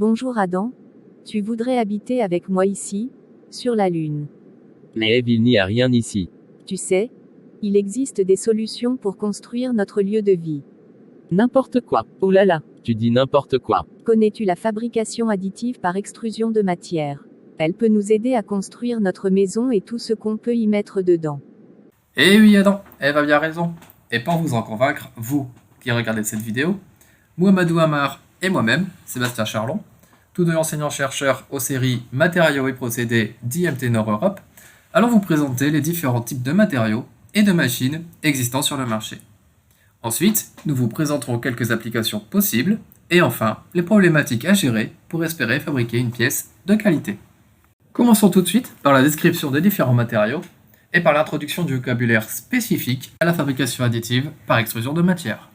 Bonjour Adam. Tu voudrais habiter avec moi ici, sur la Lune. Mais Eve, il n'y a rien ici. Tu sais, il existe des solutions pour construire notre lieu de vie. N'importe quoi. Oh là là, tu dis n'importe quoi. Connais-tu la fabrication additive par extrusion de matière? Elle peut nous aider à construire notre maison et tout ce qu'on peut y mettre dedans. Eh oui Adam, Eve a bien raison. Et pour vous en convaincre, vous qui regardez cette vidéo, Mouhamadou Amar et moi-même, Sébastien Charlon, tous deux enseignants-chercheurs aux séries Matériaux et procédés d'IMT Nord Europe, allons vous présenter les différents types de matériaux et de machines existants sur le marché. Ensuite, nous vous présenterons quelques applications possibles et enfin les problématiques à gérer pour espérer fabriquer une pièce de qualité. Commençons tout de suite par la description des différents matériaux et par l'introduction du vocabulaire spécifique à la fabrication additive par extrusion de matière.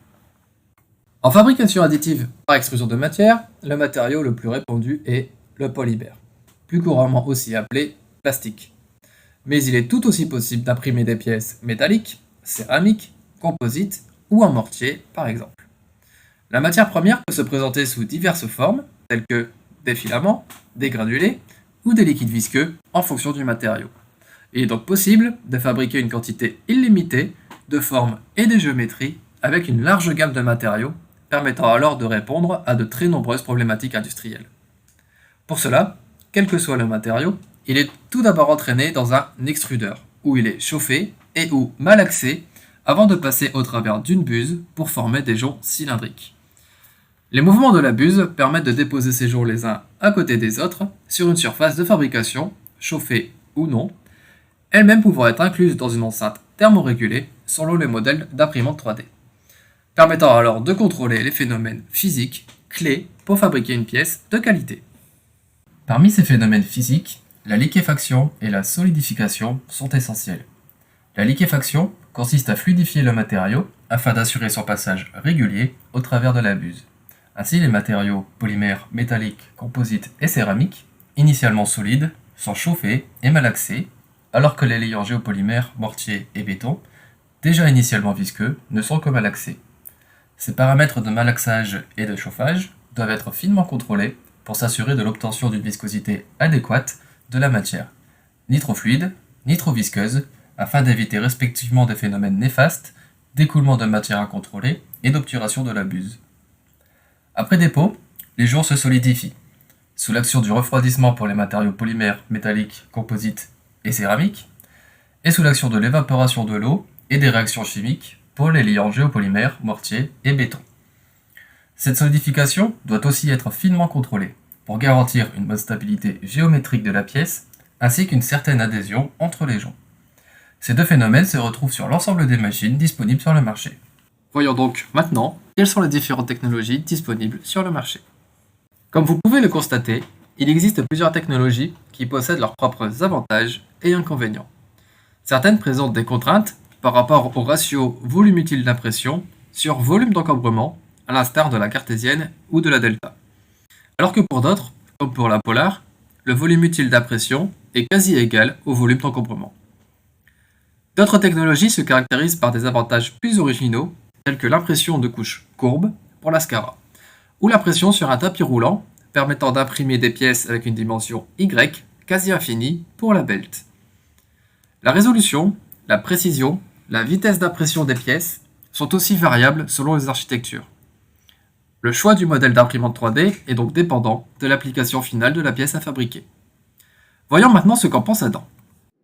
En fabrication additive par extrusion de matière, le matériau le plus répandu est le polymère, plus couramment aussi appelé plastique. Mais il est tout aussi possible d'imprimer des pièces métalliques, céramiques, composites ou en mortier par exemple. La matière première peut se présenter sous diverses formes, telles que des filaments, des granulés ou des liquides visqueux en fonction du matériau. Il est donc possible de fabriquer une quantité illimitée de formes et de géométries avec une large gamme de matériaux, permettant alors de répondre à de très nombreuses problématiques industrielles. Pour cela, quel que soit le matériau, il est tout d'abord entraîné dans un extrudeur, où il est chauffé et ou malaxé avant de passer au travers d'une buse pour former des joncs cylindriques. Les mouvements de la buse permettent de déposer ces joncs les uns à côté des autres sur une surface de fabrication, chauffée ou non, elle-même pouvant être incluse dans une enceinte thermorégulée selon les modèles d'imprimante 3D, permettant alors de contrôler les phénomènes physiques clés pour fabriquer une pièce de qualité. Parmi ces phénomènes physiques, la liquéfaction et la solidification sont essentiels. La liquéfaction consiste à fluidifier le matériau afin d'assurer son passage régulier au travers de la buse. Ainsi, les matériaux polymères, métalliques, composites et céramiques, initialement solides, sont chauffés et malaxés, alors que les layers géopolymères, mortier et béton, déjà initialement visqueux, ne sont que malaxés. Ces paramètres de malaxage et de chauffage doivent être finement contrôlés pour s'assurer de l'obtention d'une viscosité adéquate de la matière, ni trop fluide, ni trop visqueuse, afin d'éviter respectivement des phénomènes néfastes, d'écoulement de matière incontrôlée et d'obturation de la buse. Après dépôt, les joncs se solidifient, sous l'action du refroidissement pour les matériaux polymères, métalliques, composites et céramiques, et sous l'action de l'évaporation de l'eau et des réactions chimiques pour les liants géopolymères, mortier et béton. Cette solidification doit aussi être finement contrôlée pour garantir une bonne stabilité géométrique de la pièce ainsi qu'une certaine adhésion entre les joncs. Ces deux phénomènes se retrouvent sur l'ensemble des machines disponibles sur le marché. Voyons donc maintenant quelles sont les différentes technologies disponibles sur le marché. Comme vous pouvez le constater, il existe plusieurs technologies qui possèdent leurs propres avantages et inconvénients. Certaines présentent des contraintes par rapport au ratio volume utile d'impression sur volume d'encombrement, à l'instar de la cartésienne ou de la delta. Alors que pour d'autres, comme pour la polar, le volume utile d'impression est quasi égal au volume d'encombrement. D'autres technologies se caractérisent par des avantages plus originaux, tels que l'impression de couches courbes pour la Scara, ou l'impression sur un tapis roulant, permettant d'imprimer des pièces avec une dimension Y quasi infinie pour la belt. La résolution, la précision, la vitesse d'impression des pièces sont aussi variables selon les architectures. Le choix du modèle d'imprimante 3D est donc dépendant de l'application finale de la pièce à fabriquer. Voyons maintenant ce qu'en pense Adam.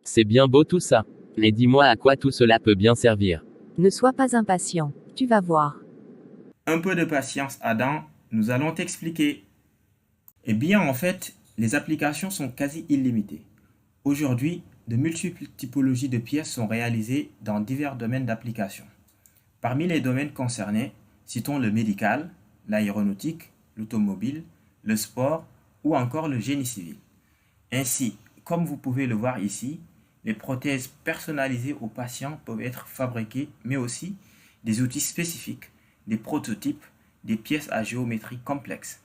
C'est bien beau tout ça. Mais dis-moi à quoi tout cela peut bien servir. Ne sois pas impatient, tu vas voir. Un peu de patience, Adam, nous allons t'expliquer. Eh bien, en fait, les applications sont quasi illimitées. Aujourd'hui, de multiples typologies de pièces sont réalisées dans divers domaines d'application. Parmi les domaines concernés, citons le médical, l'aéronautique, l'automobile, le sport ou encore le génie civil. Ainsi, comme vous pouvez le voir ici, les prothèses personnalisées aux patients peuvent être fabriquées, mais aussi des outils spécifiques, des prototypes, des pièces à géométrie complexe.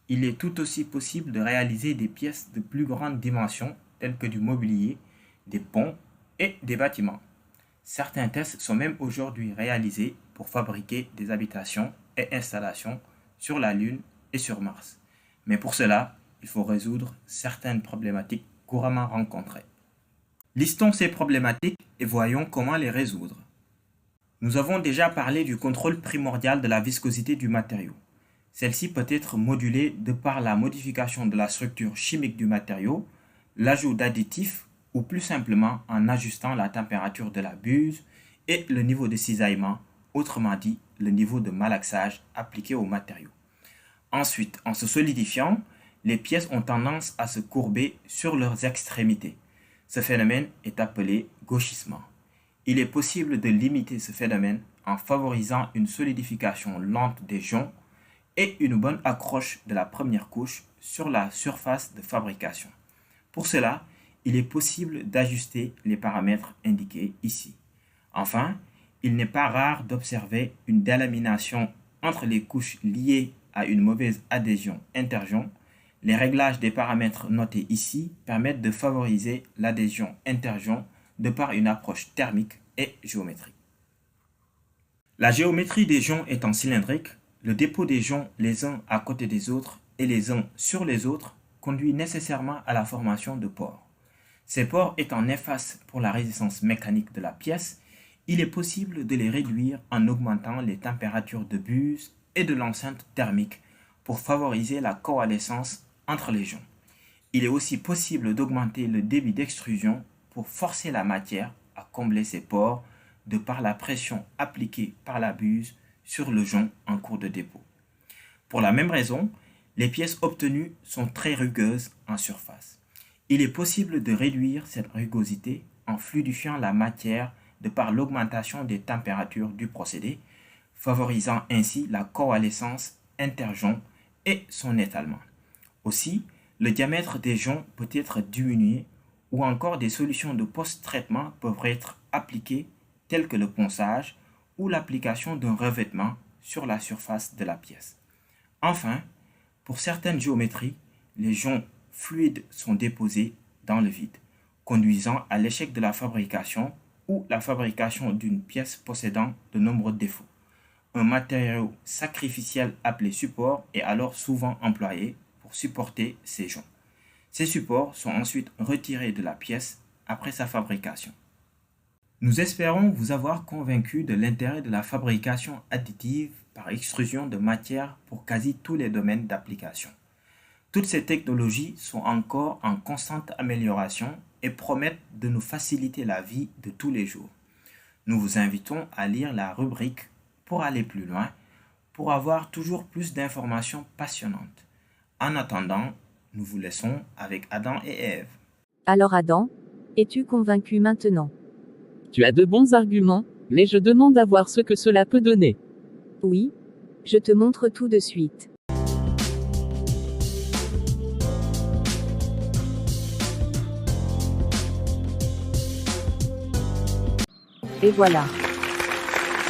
Il est tout aussi possible de réaliser des pièces de plus grande dimension, telles que du mobilier, des ponts et des bâtiments. Certains tests sont même aujourd'hui réalisés pour fabriquer des habitations et installations sur la Lune et sur Mars. Mais pour cela, il faut résoudre certaines problématiques couramment rencontrées. Listons ces problématiques et voyons comment les résoudre. Nous avons déjà parlé du contrôle primordial de la viscosité du matériau. Celle-ci peut être modulée de par la modification de la structure chimique du matériau, l'ajout d'additifs ou plus simplement en ajustant la température de la buse et le niveau de cisaillement, autrement dit le niveau de malaxage appliqué au matériau. Ensuite, en se solidifiant, les pièces ont tendance à se courber sur leurs extrémités. Ce phénomène est appelé gauchissement. Il est possible de limiter ce phénomène en favorisant une solidification lente des joncs et une bonne accroche de la première couche sur la surface de fabrication. Pour cela, il est possible d'ajuster les paramètres indiqués ici. Enfin, il n'est pas rare d'observer une délamination entre les couches liées à une mauvaise adhésion interjonc. Les réglages des paramètres notés ici permettent de favoriser l'adhésion interjonc de par une approche thermique et géométrique. La géométrie des joncs étant cylindrique, le dépôt des joncs les uns à côté des autres et les uns sur les autres conduit nécessairement à la formation de pores. Ces pores étant néfastes pour la résistance mécanique de la pièce, il est possible de les réduire en augmentant les températures de buse et de l'enceinte thermique pour favoriser la coalescence entre les joncs. Il est aussi possible d'augmenter le débit d'extrusion pour forcer la matière à combler ces pores de par la pression appliquée par la buse sur le jonc en cours de dépôt. Pour la même raison, les pièces obtenues sont très rugueuses en surface. Il est possible de réduire cette rugosité en fluidifiant la matière de par l'augmentation des températures du procédé, favorisant ainsi la coalescence interjonc et son étalement. Aussi, le diamètre des joncs peut être diminué ou encore des solutions de post-traitement peuvent être appliquées telles que le ponçage ou l'application d'un revêtement sur la surface de la pièce. Enfin, pour certaines géométries, les joncs fluides sont déposés dans le vide, conduisant à l'échec de la fabrication ou la fabrication d'une pièce possédant de nombreux défauts. Un matériau sacrificiel appelé support est alors souvent employé pour supporter ces joncs. Ces supports sont ensuite retirés de la pièce après sa fabrication. Nous espérons vous avoir convaincu de l'intérêt de la fabrication additive par extrusion de matière pour quasi tous les domaines d'application. Toutes ces technologies sont encore en constante amélioration et promettent de nous faciliter la vie de tous les jours. Nous vous invitons à lire la rubrique pour aller plus loin, pour avoir toujours plus d'informations passionnantes. En attendant, nous vous laissons avec Adam et Ève. Alors Adam, es-tu convaincu maintenant? Tu as de bons arguments, mais je demande à voir ce que cela peut donner. Oui. Je te montre tout de suite. Et voilà.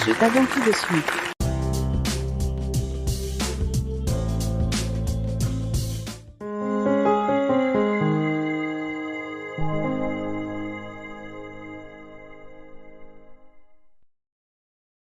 Je t'attends tout de suite.